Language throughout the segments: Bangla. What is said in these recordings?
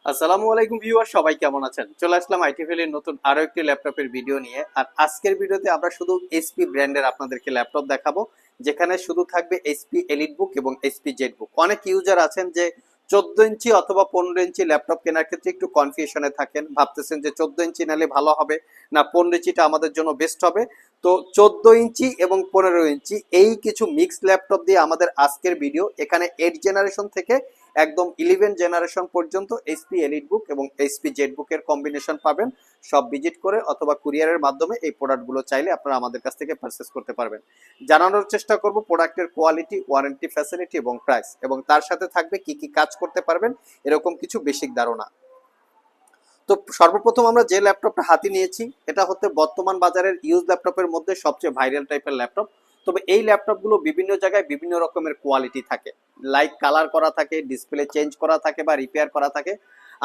আসসালামু আলাইকুম ভিউয়ার, সবাই কেমন আছেন? চলে আসলাম আইটি ভ্যালির নতুন আরো একটি ল্যাপটপের ভিডিও নিয়ে। আর আজকের ভিডিওতে আমরা শুধু এইচপি ব্র্যান্ডের আপনাদেরকে ল্যাপটপ দেখাবো, যেখানে শুধু থাকবে এইচপি এলিট বুক এবং এইচপি জেড বুক। অনেক ইউজার আছেন যে 14 ইঞ্চি অথবা 15 ইঞ্চি ল্যাপটপ কেনার ক্ষেত্রে একটু কনফিউশনে থাকেন, ভাবতেছেন যে 14 ইঞ্চি নিলে ভালো হবে না 15 ইঞ্চিটা আমাদের জন্য বেস্ট হবে। তো 14 ইঞ্চি এবং 15 ইঞ্চি এই কিছু মিক্স ল্যাপটপ দিয়ে আমাদের আজকের ভিডিও। এখানে 8 জেনারেশন থেকে একদম 11 জেনারেশন পর্যন্ত এইচপি এলিট বুক এবং এইচপি জেড বুকের কম্বিনেশন পাবেন। সব ভিজিট করে অথবা কুরিয়ারের মাধ্যমে এই প্রোডাক্টগুলো চাইলে আপনারা আমাদের কাছ থেকে পারচেস করতে পারবেন। জানানোর চেষ্টা করব প্রোডাক্টের কোয়ালিটি, ওয়ারেন্টি, ফ্যাসিলিটি এবং প্রাইস, এবং তার সাথে থাকবে কি কি কাজ করতে পারবেন এরকম কিছু বেসিক ধারণা। তো সর্বপ্রথম আমরা যে ল্যাপটপটা হাতে নিয়েছি, এটা হচ্ছে বর্তমান বাজারের ইউজ ল্যাপটপের মধ্যে সবচেয়ে ভাইরাল টাইপের ল্যাপটপ। তবে এই ল্যাপটপগুলো বিভিন্ন জায়গায় বিভিন্ন রকমের কোয়ালিটি থাকে, লাইক কালার করা থাকে, ডিসপ্লে চেঞ্জ করা থাকে বা রিপেয়ার করা থাকে।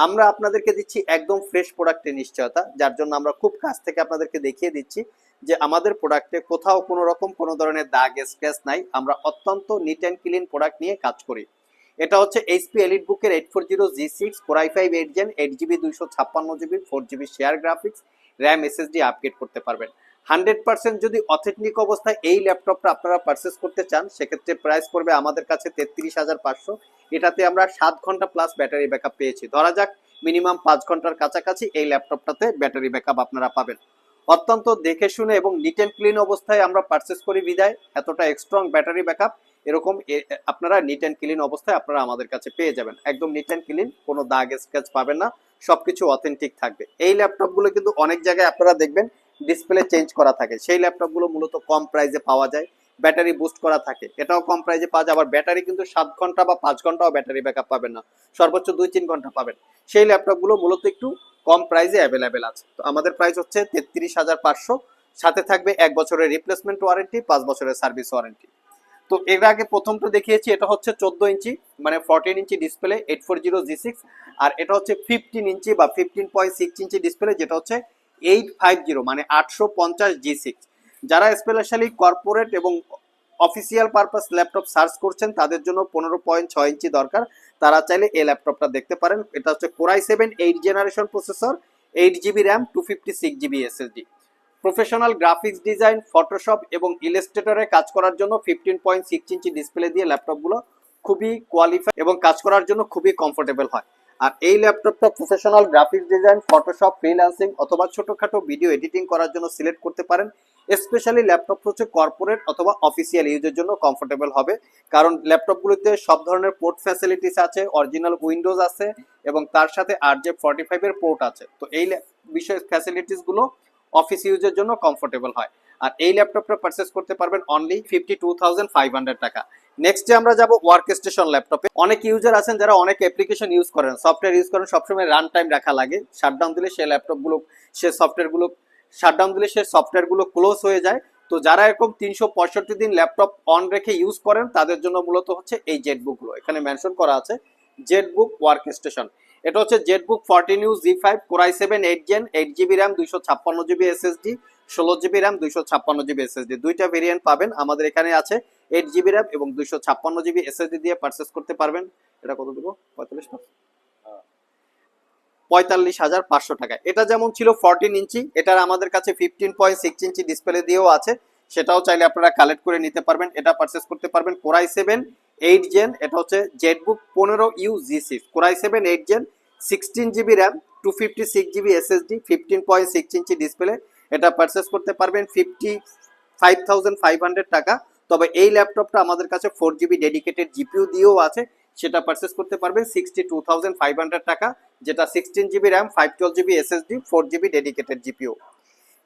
আমরা আপনাদেরকে দিচ্ছি একদম ফ্রেশ প্রোডাক্টের নিশ্চয়তা, যার জন্য আমরা খুব কাছ থেকে আপনাদেরকে দেখিয়ে দিচ্ছি যে আমাদের প্রোডাক্টে কোথাও কোনো রকম কোনো ধরনের দাগ স্ক্র্যাচ নাই। আমরা অত্যন্ত নিট অ্যান্ড ক্লিন প্রোডাক্ট নিয়ে কাজ করি। এটা হচ্ছে এইচপি এলিট বুকের 840G6 Core i5 8 Gen 8GB 256GB 4GB share graphics, RAM, SSD upgrade করতে পারবেন। 100% যদি অথেন্টিক অবস্থায় এই ল্যাপটপটা আপনারা পারচেস করতে চান, সেক্ষেত্রে প্রাইস পড়বে আমাদের কাছে 33,500। এটাতে আমরা 7 ঘন্টা প্লাস ব্যাটারি ব্যাকআপ পেয়েছি। ধরা যাক মিনিমাম 5 ঘন্টার কাছাকাছি এই ল্যাপটপটাতে ব্যাটারি ব্যাকআপ আপনারা পাবেন। অত্যন্ত দেখে শুনে এবং নিট অ্যান্ড ক্লিন অবস্থায় আমরা পারচেস করি বিদায় এতটা স্ট্রং ব্যাটারি ব্যাকআপ এরকম আপনারা নিট অ্যান্ড ক্লিন অবস্থায় আপনারা আমাদের কাছে পেয়ে যাবেন। একদম নিট অ্যান্ড ক্লিন, কোনো দাগ স্ক্র্যাচ পাবেন না, সবকিছু অথেন্টিক থাকবে। এই ল্যাপটপগুলো কিন্তু অনেক জায়গায় আপনারা দেখবেন ডিসপ্লে চেঞ্জ করা থাকে, সেই ল্যাপটপগুলো মূলত কম প্রাইসে পাওয়া যায়। ব্যাটারি বুস্ট করা থাকে, এটাও কম প্রাইসে পাওয়া যায়। আবার ব্যাটারি কিন্তু 7 ঘন্টা বা 5 ঘন্টাও ব্যাটারি ব্যাকআপ পাবেন না, সর্বোচ্চ 2-3 ঘন্টা পাবেন। সেই ল্যাপটপগুলো মূলত একটু কম প্রাইসে অ্যাভেলেবেল আছে। তো আমাদের প্রাইস হচ্ছে 33,500, সাথে থাকবে 1 বছরের রিপ্লেসমেন্ট ওয়ারেন্টি, 5 বছরের সার্ভিস ওয়ারেন্টি। তো এর আগে প্রথমটা দেখিয়েছি, এটা হচ্ছে 14 ইঞ্চি মানে 14 ইঞ্চি ডিসপ্লে 840G6, আর এটা হচ্ছে 15 ইঞ্চি বা 15.6 ইঞ্চি ডিসপ্লে, যেটা হচ্ছে 850 মানে 850G6। যারা স্পেশালি কর্পোরেট এবং অফিসিয়াল পারপাস ল্যাপটপ সার্চ করছেন তাদের জন্য 15.6 ইঞ্চি দরকার, তারা চাইলে এই ল্যাপটপটা দেখতে পারেন। এটা হচ্ছে Core i7 8 generation processor, 8GB RAM, 256GB SSD. Professional graphics design, Photoshop এবং ইলাস্ট্রেটরে কাজ করার জন্য 15.6 ইঞ্চি ডিসপ্লে দিয়ে ল্যাপটপগুলো খুবই কোয়ালিফাই এবং কাজ করার জন্য খুবই কমফোর্টেবল হয়। আর এই ল্যাপটপটা professional graphics design, Photoshop, freelancing অথবা ছোটখাটো ভিডিও এডিটিং করার জন্য সিলেক্ট করতে পারেন। স্পেশালি ল্যাপটপ হচ্ছে কর্পোরেট অথবা অফিসিয়াল ইউজের জন্য কমফোর্টেবল হবে, কারণ ল্যাপটপগুলোতে সব ধরনের পোর্ট ফ্যাসিলিটিস আছে, অরিজিনাল উইন্ডোজ আছে এবং তার সাথে RJ45 এর পোর্ট আছে। তো এই বিষয় ফ্যাসিলিটিসগুলো অফিস ইউজের জন্য কমফোর্টেবল হয়। আর এই ল্যাপটপটা পারচেস করতে পারবেন অনলি 52,500 টাকা। নেক্সটে আমরা যাব ওয়ার্ক স্টেশন ল্যাপটপে। অনেক ইউজার আছেন যারা অনেক অ্যাপ্লিকেশন ইউজ করেন, সফটওয়্যার ইউজ করেন, সবসময় রান টাইম রাখা লাগে। শাটডাউন দিলে সেই ল্যাপটপগুলো, সে সফটওয়্যারগুলো শাটডাউন দিলে সে সফটওয়্যারগুলো ক্লোজ হয়ে যায়। তো যারা এরকম 365 দিন ল্যাপটপ অন রেখে ইউজ করেন তাদের জন্য মূলত হচ্ছে এই জেটবুকগুলো। এখানে মেনশন করা আছে জেটবুক ওয়ার্ক স্টেশন। এটা হচ্ছে Jetbook 14U Z5 Core i7 8 Gen 8GB RAM, 256GB SSD, 16GB RAM, 256GB SSD. দুইটা ভেরিয়েন্ট পাবেন আমাদের এখানে আছে। 8GB র্যাম এবং 256GB এসএসডি দিয়ে পারচেস করতে পারবেন। এটা কত দেবো? 45,500 টাকা। এটা যেমন ছিল 14 ইঞ্চি, এটার আমাদের কাছে 15.6 ইঞ্চি ডিসপ্লে দিয়েও আছে, সেটাও চাইলে আপনারা কালেক্ট করে নিতে পারবেন। এটা পারচেস করতে পারবেন Core i7 8 Gen, এটা হচ্ছে Jetbook 15U Z6 Core i7 8 Gen, 16GB RAM, 256GB SSD, 15.6 inch display. এটা পারচেস করতে পারবেন 55,500 টাকা। তবে এই ল্যাপটপটা আমাদের কাছে 4GB ডেডিকেটেড জিপিইউ দিয়েও আছে, সেটা পারচেস করতে পারবেন 62,500 টাকা, যেটা 16GB RAM, 512GB SSD, 4GB dedicated GPU.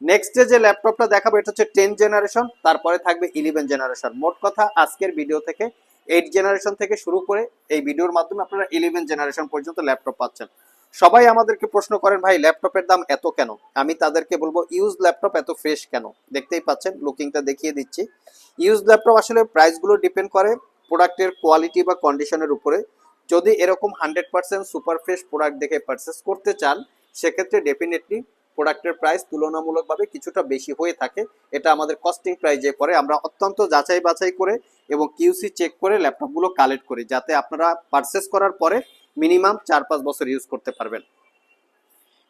নেক্সটে যে ল্যাপটপটা দেখাবো এটা হচ্ছে 10 জেনারেশন, তারপরে থাকবে 11 জেনারেশন। মোট কথা আজকের ভিডিও থেকে 8 জেনারেশন থেকে শুরু করে এই ভিডিওর মাধ্যমে আপনারা 11 জেনারেশন পর্যন্ত ল্যাপটপ পাচ্ছেন। সবাই আমাদেরকে প্রশ্ন করেন, ভাই ল্যাপটপের দাম এত কেন? আমি তাদেরকে বলবো ইউজ ল্যাপটপ এত ফ্রেশ কেন। দেখতেই পাচ্ছেন, লুকিংটা দেখিয়ে দিচ্ছি। ইউজ ল্যাপটপ আসলে প্রাইসগুলো ডিপেন্ড করে প্রোডাক্টের কোয়ালিটি বা কন্ডিশনের উপরে। যদি এরকম 100% সুপার ফ্রেশ প্রোডাক্ট দেখে পারচেস করতে চান, সেক্ষেত্রে ডেফিনেটলি প্রোডাক্টের প্রাইস তুলনামূলকভাবে কিছুটা বেশি হয়ে থাকে। এটা আমাদের কস্টিং প্রাইজে পড়ে। আমরা অত্যন্ত যাচাই বাছাই করে এবং কিউসি চেক করে ল্যাপটপগুলো কালেক্ট করি, যাতে আপনারা পারচেস করার পরে মিনিমাম 4-5 বছর ইউজ করতে পারবেন।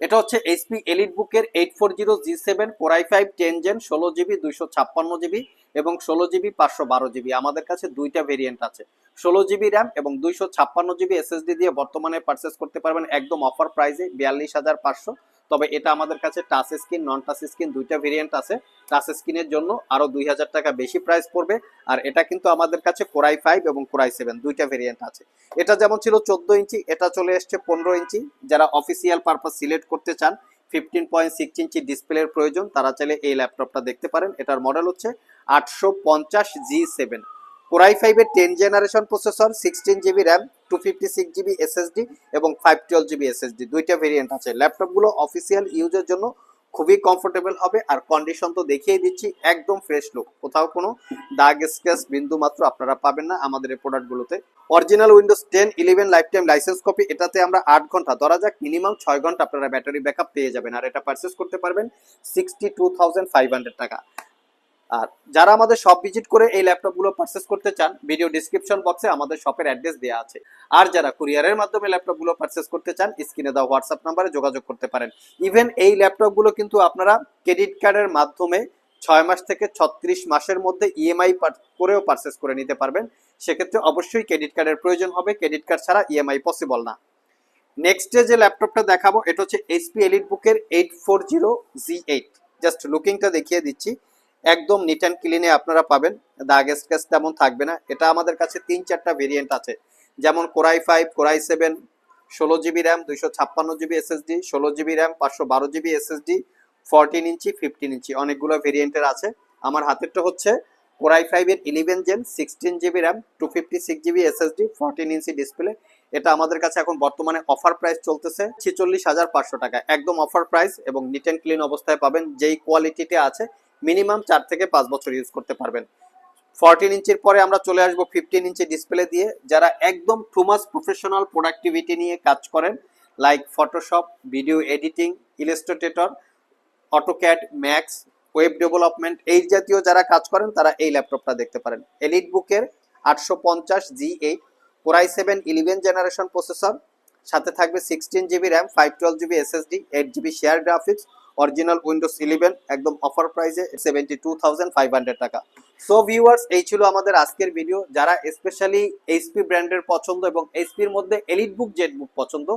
এটা হচ্ছে এইচপি এলিট বুকের 840G7 Core i5 10 Gen 16GB 256GB এবং 16GB 512GB। আমাদের কাছে দুইটা ভেরিয়েন্ট আছে, 16GB র্যাম এবং 256GB এসএসডি দিয়ে বর্তমানে পারচেস করতে পারবেন একদম অফার প্রাইসে 42,500। তবে এটা আমাদের কাছে টাচ স্ক্রিন নন টাচ স্ক্রিন দুইটা ভেরিয়েন্ট আছে। টাচ স্ক্রিনের জন্য আরো 2000 টাকা বেশি প্রাইস পড়বে। আর এটা কিন্তু আমাদের কাছে Core i5 এবং Core i7 দুইটা ভেরিয়েন্ট আছে। এটা যেমন ছিল 14 ইঞ্চি, এটা চলে এসছে 15 ইঞ্চি। যারা অফিসিয়াল পারপাস সিলেক্ট করতে চান, 15.6 ইঞ্চি ডিসপ্লের প্রয়োজন, তারা চাইলে এই ল্যাপটপটা দেখতে পারেন। এটার মডেল হচ্ছে 850G7 Core i5 এর 10 generation processor, 16GB RAM, 256GB SSD এবং 512GB এসএসডি দুইটা ভেরিয়েন্ট আছে। ল্যাপটপগুলো অফিসিয়াল ইউজের জন্য খুবই কমফোর্টেবল হবে। আর কন্ডিশন তো দেখিয়ে দিচ্ছি, একদম ফ্রেশ লুক, কোথাও কোনো দাগ স্ক্র্যাচ বিন্দু মাত্র আপনারা পাবেন না আমাদের এই প্রোডাক্টগুলোতে। Original Windows 10 11 life time license copy, এটাতে আমরা 8 ঘন্টা, ধরা যাক মিনিমাম 6 ঘন্টা আপনারা ব্যাটারি ব্যাকআপ পেয়ে যাবেন। আর এটা পারচেস করতে পারবেন 62,500 টাকা। আর যারা আমাদের শপ ভিজিট করে এই ল্যাপটপগুলো পারচেস করতে চান, ভিডিও ডিসক্রিপশন বক্সে আমাদের শপের অ্যাড্রেস দেওয়া আছে। আর যারা কুরিয়ারের মাধ্যমে ল্যাপটপগুলো পারচেস করতে চান, স্ক্রিনে দেওয়া হোয়াটসঅ্যাপ নাম্বারে যোগাযোগ করতে পারেন। ইভেন এই ল্যাপটপগুলো কিন্তু আপনারা ক্রেডিট কার্ডের মাধ্যমে 6 মাস থেকে 36 মাসের মধ্যে ইএমআই করেও পারচেস করে নিতে পারবেন। সেক্ষেত্রে অবশ্যই ক্রেডিট কার্ডের প্রয়োজন হবে, ক্রেডিট কার্ড ছাড়া ইএমআই পসিবল না। নেক্সট যে ল্যাপটপটা দেখাবো, এটা হচ্ছে এইচপি এলিট বুকের 840G8। জাস্ট লুকিংটা দেখিয়ে দিচ্ছি, একদম নিট অ্যান্ড ক্লিনে আপনারা পাবেন, দাগ স্ক্র্যাচ তেমন থাকবে না। এটা আমাদের কাছে 3-4টা ভেরিয়েন্ট আছে, যেমন Core i5, Core i7, 16GB RAM, 256GB SSD, 16GB RAM, 512GB SSD, 14 ইঞ্চি, 15 ইঞ্চি, অনেকগুলো ভেরিয়েন্টের আছে। আমার হাতেরটা হচ্ছে Core i5 এর 11 Gen, 16GB RAM, 256GB SSD, 14 inch display. এটা আমাদের কাছে এখন বর্তমানে অফার প্রাইস চলতেছে 46,500 টাকা, একদম অফার প্রাইস এবং নিট অ্যান্ড ক্লিন অবস্থায় পাবেন। যেই কোয়ালিটিতে আছে মিনিমাম 4 থেকে 5 বছর ইউজ করতে পারবেন। 14 ইঞ্চির পরে আমরা চলে আসবো 15 ইঞ্চি ডিসপ্লে দিয়ে। যারা একদম টু মাচ প্রফেশনাল প্রোডাক্টিভিটি নিয়ে কাজ করেন, like Photoshop, video editing, Illustrator, AutoCAD, max, web development, এই জাতীয় যারা কাজ করেন তারা এই ল্যাপটপটা দেখতে পারেন। এলিট বুকের 850G8 Core i7 11 generation processor, সাথে থাকবে 16GB RAM, 512GB SSD, 8GB share graphics, original Windows 11, একদম অফার প্রাইসে 72,500 টাকা। সো ভিউয়ার্স, এই ছিল আমাদের আজকের ভিডিও। যারা স্পেশালি এইচপি ব্র্যান্ডের পছন্দ এবং এইচপির মধ্যে এলিট বুক জেড বুক পছন্দ,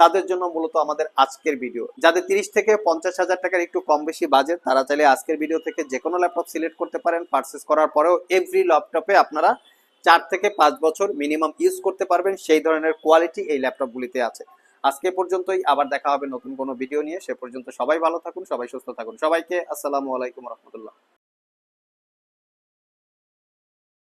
তাদের জন্য মূলত আমাদের আজকের ভিডিও। যাদের 30 থেকে 50,000 টাকার একটু কম বেশি বাজেট, তারা চাইলে আজকের ভিডিও থেকে যে কোনো ল্যাপটপ সিলেক্ট করতে পারেন। পারচেস করার পরেও এভরি ল্যাপটপে আপনারা 4 থেকে 5 বছর মিনিমাম ইউজ করতে পারবেন, সেই ধরনের কোয়ালিটি এই ল্যাপটপগুলিতে আছে। আজকে পর্যন্তই, আবার দেখা হবে নতুন কোনো ভিডিও নিয়ে। সে পর্যন্ত সবাই ভালো থাকুন, সবাই সুস্থ থাকুন। সবাইকে আসসালামু আলাইকুম রহমতুল্লাহ।